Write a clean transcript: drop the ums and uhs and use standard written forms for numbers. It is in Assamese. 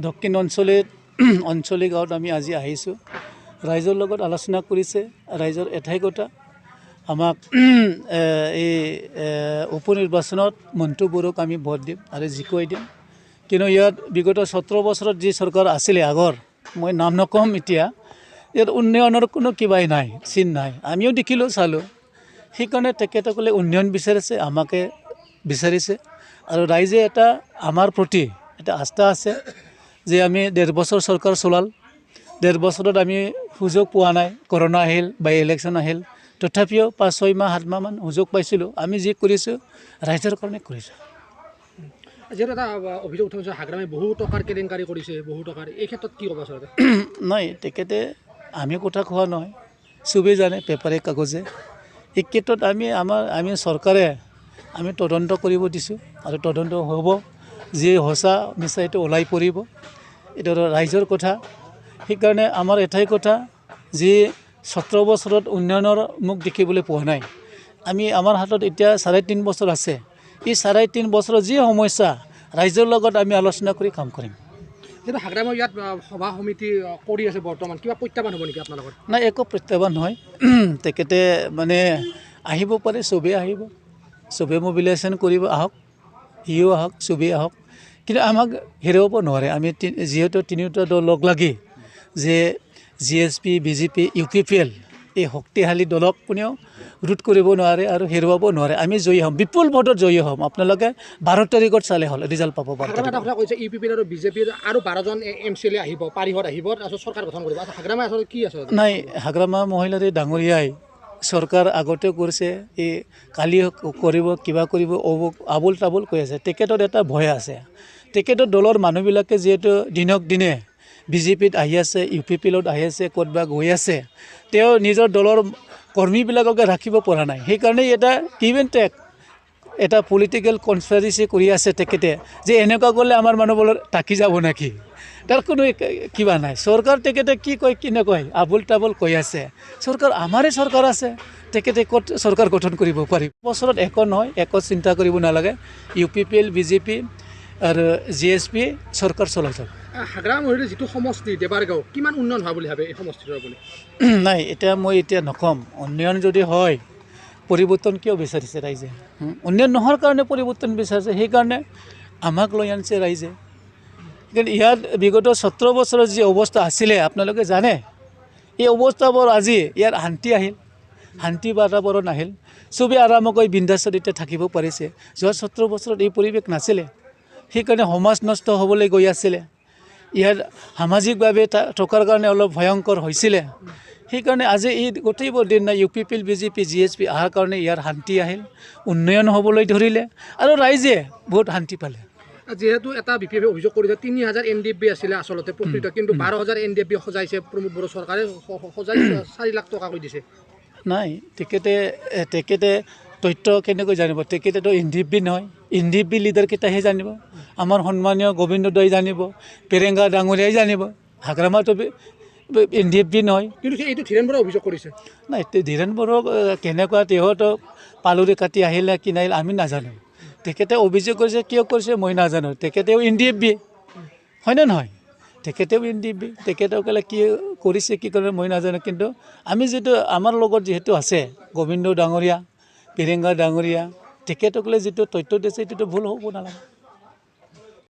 দক্ষিণ অঞ্চলিক গাঁৱত আমি আজি আহিছোঁ। ৰাইজৰ লগত আলোচনা কৰিছে। ৰাইজৰ এটাই কথা, আমাক এই উপনিৰ্বাচনত মণ্টু বড়োক আমি ভোট দিম আৰু জিকুৱাই দিম। কিন্তু ইয়াত বিগত 17 বছৰত যি চৰকাৰ আছিলে আগৰ, মই নাম নকম এতিয়া, ইয়াত উন্নয়নৰ কোনো কিবাই নাই, চিন নাই। আমিও দেখিলোঁ, চালোঁ। সেইকাৰণে তেখেতসকলে উন্নয়ন বিচাৰিছে, আমাকে বিচাৰিছে। আৰু ৰাইজে এটা আমাৰ প্ৰতি এটা আস্থা আছে যে আমি 1.5 বছৰ চৰকাৰ চলাল, 1.5 বছৰত আমি সুযোগ পোৱা নাই। কৰোণা আহিল বা ইলেকশ্যন আহিল, তথাপিও 5-6 মাহ 7 মাহমান সুযোগ পাইছিলোঁ। আমি যি কৰিছোঁ ৰাইজৰ কাৰণে কৰিছোঁ। যিহেতু এটা অভিযোগ উঠাইছে, হাগ্ৰামে বহু টকাৰ কেলেংকাৰী কৰিছে, বহু টকাৰ, এই ক্ষেত্ৰত কি ক'ব আচলতে? নাই, তেখেতে আমি কথা কোৱা নহয়, চবেই জানে পেপাৰে কাগজে। এই ক্ষেত্ৰত আমি চৰকাৰে আমি তদন্ত কৰিব দিছোঁ আৰু তদন্ত হ'ব। যি সঁচা মিছা এইটো ওলাই পৰিব, এইটো ৰাইজৰ কথা। সেইকাৰণে আমাৰ এটাই কথা, যি 17 বছৰত উন্নয়নৰ মুখ দেখিবলৈ পোৱা নাই। আমাৰ হাতত এতিয়া 3.5 বছৰ আছে। এই 3.5 বছৰৰ যি সমস্যা, ৰাইজৰ লগত আমি আলোচনা কৰি কাম কৰিম। কিন্তু হাগ্ৰামৰ ইয়াত সভা সমিতি কৰি আছে বৰ্তমান, কিবা প্ৰত্যাহ্বান হ'ব নেকি আপোনালোকৰ? নাই, একো প্ৰত্যাহ্বান নহয়। তেখেতে আহিব পাৰে, চবেই আহিব, চবেই মোবিলাইজেশ্যন কৰিব, আহক, সিও আহক, চবেই আহক। কিন্তু আমাক হেৰুৱাব নোৱাৰে। আমি যিহেতু তিনিওটা দল লগ লাগি যে GSP, BJP, UPPL, এই শক্তিশালী দলক কোনেও ৰোধ কৰিব নোৱাৰে আৰু হেৰুৱাব নোৱাৰে। আমি জয়ী হ'ম, বিপুল ভোটত জয়ী হ'ম। আপোনালোকে 12 তাৰিখত চালে হ'ল, ৰিজাল্ট পাব। এটা কথা কৈছে, UPPL আৰু BJP আৰু 12জন MCLA আহিব, পাৰিষদ আহিব, তাৰপিছত চৰকাৰ গঠন কৰিব। হাগ্ৰামে আচলতে কি আছে? নাই, হাগ্ৰামা মহিলাৰী ডাঙৰীয়াই চৰকাৰ আগতে কৰিছে, এই কালি কৰিব, কিবা কৰিব, আবুল তাবুল কৈ আছে। তেখেতৰ এটা ভয় আছে। তেখেতৰ দলৰ মানুহবিলাকে যিহেতু দিনক দিনে BJPত আহি আছে, UPPLত আহি আছে, ক'তবা গৈ আছে, তেওঁ নিজৰ দলৰ কৰ্মীবিলাককে ৰাখিব পৰা নাই। সেইকাৰণে এটা গিভ এণ্ড টেক, এটা পলিটিকেল কনস্পিৰেচি কৰি আছে তেখেতে, যে এনেকুৱা কৰিলে আমাৰ মানুহবোৰ টাকি যাব নেকি। তাৰ কোনো কিবা নাই। চৰকাৰ তেখেতে কি কয় কি নকয়, আবুল তাবুল কৈ আছে। চৰকাৰ আমাৰে চৰকাৰ আছে, তেখেতে ক'ত চৰকাৰ গঠন কৰিব পাৰিব? বছৰত একো নহয়, একো চিন্তা কৰিব নালাগে। UPPL, BJP আৰু GSP চৰকাৰ চলাই যাব। হাগ্ৰাম মহিলাৰ যিটো সমষ্টি দেবাৰগাঁও, কিমান উন্নয়ন হোৱা বুলি ভাবে এই সমষ্টিটোৰ আপুনি? নাই, মই এতিয়া নকম। উন্নয়ন যদি হয়, পৰিৱৰ্তন কিয় বিচাৰিছে ৰাইজে? উন্নয়ন নোহোৱাৰ কাৰণে পৰিৱৰ্তন বিচাৰিছে। সেইকাৰণে আমাক লৈ আনিছে ৰাইজে। কিন্তু ইয়াত বিগত 17 বছৰৰ যি অৱস্থা আছিলে, আপোনালোকে জানে। এই অৱস্থাবোৰ আজি ইয়াত শান্তি আহিল, শান্তি বাতাবৰণ আহিল, চবেই আৰামকৈ বিন্দাছত এতিয়া থাকিব পাৰিছে। যোৱা 17 বছৰত এই পৰিৱেশ নাছিলে। সেইকাৰণে সমাজ নষ্ট হ'বলৈ গৈ আছিলে। ইয়াত সামাজিকভাৱে থকাৰ কাৰণে অলপ ভয়ংকৰ হৈছিলে। সেইকাৰণে আজি এই গোটেইবোৰ দিন নাই, UPPL, BJP, GSP অহাৰ কাৰণে ইয়াৰ শান্তি আহিল, উন্নয়ন হ'বলৈ ধৰিলে আৰু ৰাইজে বহুত শান্তি পালে। যিহেতু এটা বিপি অভিযোগ কৰিছে, 3000 NDFB আছিলে আচলতে প্ৰকৃত, কিন্তু 12000 NDFB সজাইছে প্ৰমোদ বড়ো চৰকাৰে, সজাই 4 লাখ টকা কৰি দিছে। নাই, তেখেতে তথ্য কেনেকৈ জানিব? তেখেতেতো NDFB নহয়, NDFB লিডাৰকেইটাহে জানিব। আমাৰ সন্মানীয় গোবিন্দ দই জানিব, পেৰেংগা ডাঙৰীয়াই জানিব। হাগ্ৰামাতো NDFB নহয়। কিন্তু এইটো ধীৰেন বড়োৱে অভিযোগ কৰিছে। নাই, ধীৰেন বড়োক কেনেকুৱা, তেওঁতো পালুৰি কাটি আহিলে কি নাহিল আমি নাজানো। তেখেতে অভিযোগ কৰিছে, কিয় কৰিছে মই নাজানো। তেখেতেও NDFB হয়নে নহয়? তেখেতেও NDFB। তেখেতসকলে কি কৰিছে, কি কৰে মই নাজানো। কিন্তু আমি আমাৰ লগত যিহেতু আছে গোবিন্দ ডাঙৰীয়া, পেৰেংগা ডাঙৰীয়া, তেখেতসকলে যিটো তথ্য দিছে, এইটোতো ভুল হ'ব নালাগে।